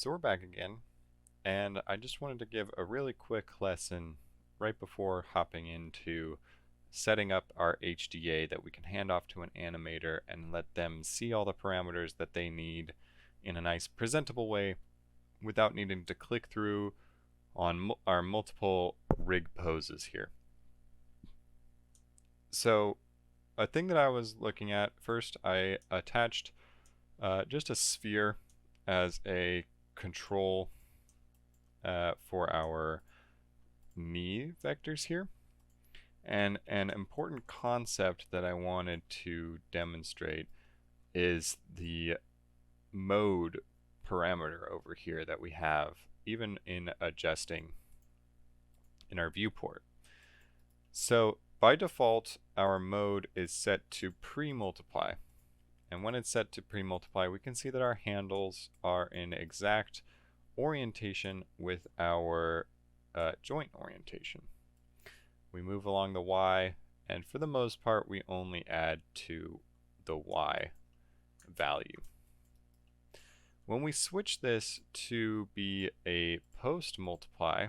So we're back again, and I just wanted to give a really quick lesson right before hopping into setting up our HDA that we can hand off to an animator and let them see all the parameters that they need in a nice presentable way without needing to click through on our multiple rig poses here. So a thing that I was looking at first, I attached just a sphere as a control for our knee vectors here. And an important concept that I wanted to demonstrate is the mode parameter over here that we have even in adjusting in our viewport. So by default our mode is set to pre-multiply, and when it's set to pre-multiply we can see that our handles are in exact orientation with our joint orientation. We move along the Y, and for the most part we only add to the Y value. When we switch this to be a post multiply,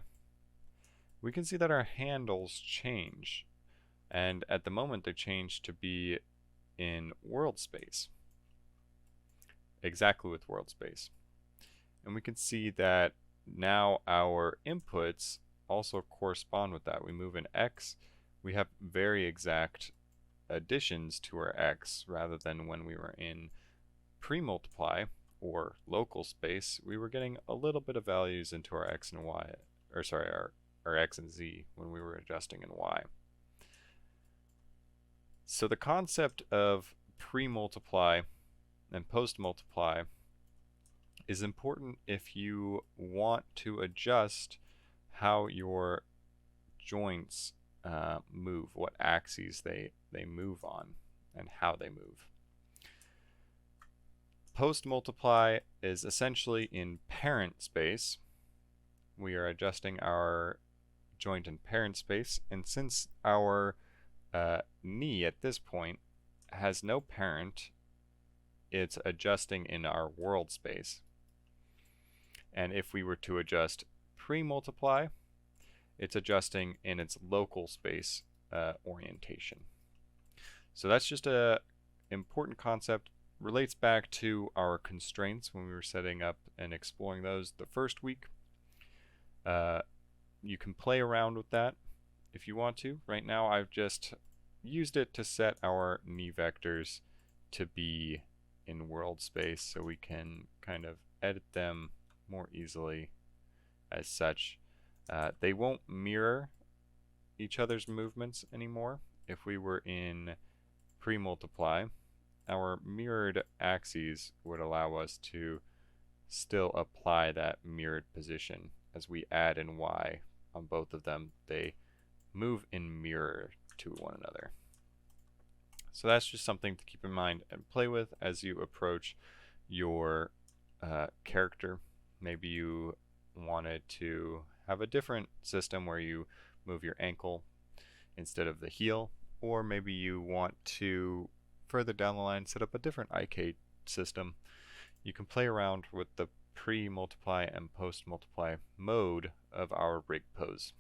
we can see that our handles change, and at the moment they change to be in world space, exactly with world space. And we can see that now our inputs also correspond with that. We move in X, we have very exact additions to our X, rather than when we were in pre-multiply or local space, we were getting a little bit of values into our X and Y, or sorry, our X and Z when we were adjusting in Y. So the concept of pre-multiply and post-multiply is important if you want to adjust how your joints move, what axes they move on, and how they move. Post multiply is essentially in parent space. We are adjusting our joint in parent space, and since our knee at this point has no parent, it's adjusting in our world space. And if we were to adjust pre-multiply, it's adjusting in its local space orientation. So that's just a important concept. Relates back to our constraints when we were setting up and exploring those the first week. You can play around with that if you want to. Right now I've just used it to set our knee vectors to be in world space so we can kind of edit them more easily as such. They won't mirror each other's movements anymore. If we were in pre-multiply, our mirrored axes would allow us to still apply that mirrored position. As we add in Y on both of them, they move in mirror to one another. So that's just something to keep in mind and play with as you approach your character. Maybe you wanted to have a different system where you move your ankle instead of the heel, or maybe you want to further down the line set up a different IK system. You can play around with the pre-multiply and post-multiply mode of our rig pose.